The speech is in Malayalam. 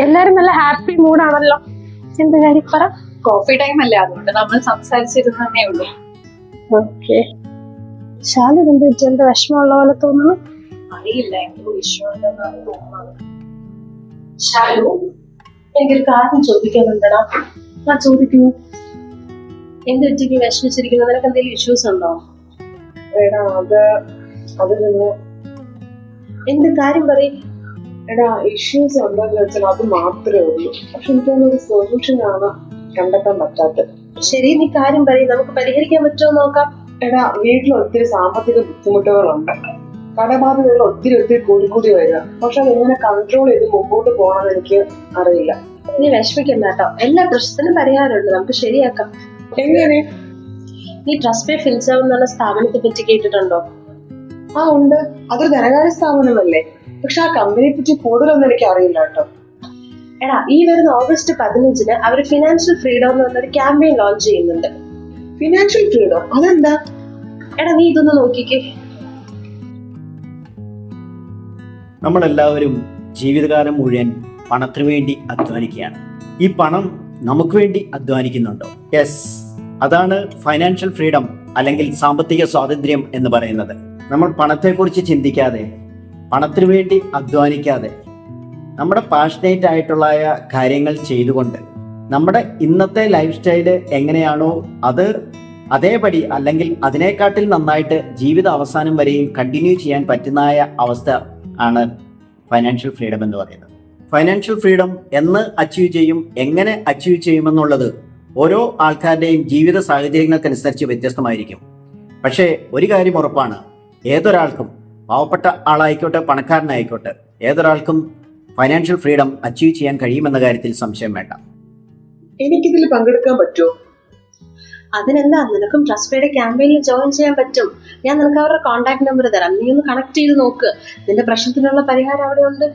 എല്ലാരും നല്ല ഹാപ്പി മൂഡാണല്ലോ. എന്ത് കാര്യം പറ. കോഫി ടൈം അല്ലേ, അതുകൊണ്ട് നമ്മൾ സംസാരിച്ചിരുന്നേ ഉള്ളൂ. ഓക്കെ. ശാലു എന്ത് എന്ത് വിഷമമുള്ള പോലെ തോന്നുന്നു. അറിയില്ല, എന്തോ വിഷമമുണ്ടെന്നാണ് തോന്നുന്നത്. ശാലു, എനിക്കൊരു കാര്യം ചോദിക്കാനുണ്ടടാ. ആ ചോദിക്കുന്നു. എന്ത് വെച്ചിട്ട് വിഷമിച്ചിരിക്കുന്നു? നിനക്ക് എന്തെങ്കിലും ഇഷ്യൂസ് ഉണ്ടോ? എടാ അത് നിന്ന് എന്ത് കാര്യം പറയും. എടാ ഇഷ്യൂസ് ഉണ്ടോന്ന് വെച്ചാൽ അത് മാത്രമേ ഉള്ളൂ. പക്ഷെ എനിക്കൊന്നൊരു സൊല്യൂഷനാണ് കണ്ടെത്താൻ പറ്റാത്തത്. ശരി, നീ കാര്യം പറയും, നമുക്ക് പരിഹരിക്കാൻ പറ്റുമോ നോക്കാം. എടാ വീട്ടിൽ ഒത്തിരി സാമ്പത്തിക ബുദ്ധിമുട്ടുകളുണ്ട്. കടബാധ്യതകൾ ഒത്തിരി കൂടി വരിക. പക്ഷെ അതെങ്ങനെ കൺട്രോൾ ചെയ്ത് മുമ്പോട്ട് പോകണമെന്ന് എനിക്ക് അറിയില്ല. നീ വിഷമിക്കണ്ട കേട്ടോ, എല്ലാ പ്രശ്നത്തിനും പരിഹാരമുണ്ട്, നമുക്ക് ശരിയാക്കാം. എങ്ങനെ? നീ ട്രസ്റ്റ് പേ ഫിൻസർവ് എന്നുള്ള സ്ഥാപനത്തെ പറ്റി കേട്ടിട്ടുണ്ടോ? ആ ഉണ്ട്, അതൊരു ധനകാര്യ സ്ഥാപനമല്ലേ. പക്ഷെ ആ കമ്പനിയെ പറ്റി കൂടുതലൊന്നും എനിക്ക് അറിയില്ല കേട്ടോ. എടാ, ഈ വരുന്ന ഓഗസ്റ്റ് 15 അവർ ഫിനാൻഷ്യൽ ഫ്രീഡം എന്ന് പറഞ്ഞൊരു ക്യാമ്പയിൻ ലോഞ്ച് ചെയ്യുന്നുണ്ട്. Financial freedom? അതെന്താ? എടാ, നീ ഇതൊന്ന് നോക്കിക്കേ. നമ്മളെല്ലാവരും ജീവിതകാലം മുഴുവൻ പണത്തിനു വേണ്ടി അധ്വാനിക്കുകയാണ്. ഈ പണം നമുക്ക് വേണ്ടി അധ്വാനിക്കുന്നുണ്ടോ? യെസ്, അതാണ് ഫൈനാൻഷ്യൽ ഫ്രീഡം അല്ലെങ്കിൽ സാമ്പത്തിക സ്വാതന്ത്ര്യം എന്ന് പറയുന്നത്. നമ്മൾ പണത്തെക്കുറിച്ച് ചിന്തിക്കാതെ, പണത്തിനു വേണ്ടി അധ്വാനിക്കാതെ, നമ്മുടെ പാഷനേറ്റ് ആയിട്ടുള്ള കാര്യങ്ങൾ ചെയ്തുകൊണ്ട് നമ്മുടെ ഇന്നത്തെ ലൈഫ് സ്റ്റൈല് എങ്ങനെയാണോ അത് അതേപടി അല്ലെങ്കിൽ അതിനേക്കാട്ടിൽ നന്നായിട്ട് ജീവിത അവസാനം വരെയും കണ്ടിന്യൂ ചെയ്യാൻ പറ്റുന്ന അവസ്ഥ ആണ് ഫൈനാൻഷ്യൽ ഫ്രീഡം എന്ന് പറയുന്നത്. ഫൈനാൻഷ്യൽ ഫ്രീഡം എന്ന് അച്ചീവ് ചെയ്യും, എങ്ങനെ അച്ചീവ് ചെയ്യുമെന്നുള്ളത് ഓരോ ആൾക്കാരുടെയും ജീവിത സാഹചര്യങ്ങൾക്കനുസരിച്ച് വ്യത്യസ്തമായിരിക്കും. പക്ഷേ ഒരു കാര്യം ഉറപ്പാണ്, ഏതൊരാൾക്കും, പാവപ്പെട്ട ആളായിക്കോട്ടെ പണക്കാരനായിക്കോട്ടെ, ഏതൊരാൾക്കും ഫൈനാൻഷ്യൽ ഫ്രീഡം അച്ചീവ് ചെയ്യാൻ കഴിയുമെന്ന കാര്യത്തിൽ സംശയം വേണ്ട. എനിക്കിതിൽ പങ്കെടുക്കാൻ പറ്റുമോ? അതിനെന്താ, നിനക്കും ട്രസ്റ്റ് പേയുടെ ക്യാമ്പയിനിൽ ജോയിൻ ചെയ്യാൻ പറ്റും. ഞാൻ നിനക്ക് അവരുടെ കോൺടാക്ട് നമ്പർ തരാം, നീ ഒന്ന് കണക്ട് ചെയ്ത് നോക്ക്. നിന്റെ പ്രശ്നത്തിനുള്ള പരിഹാരം അവിടെ ഉണ്ട്.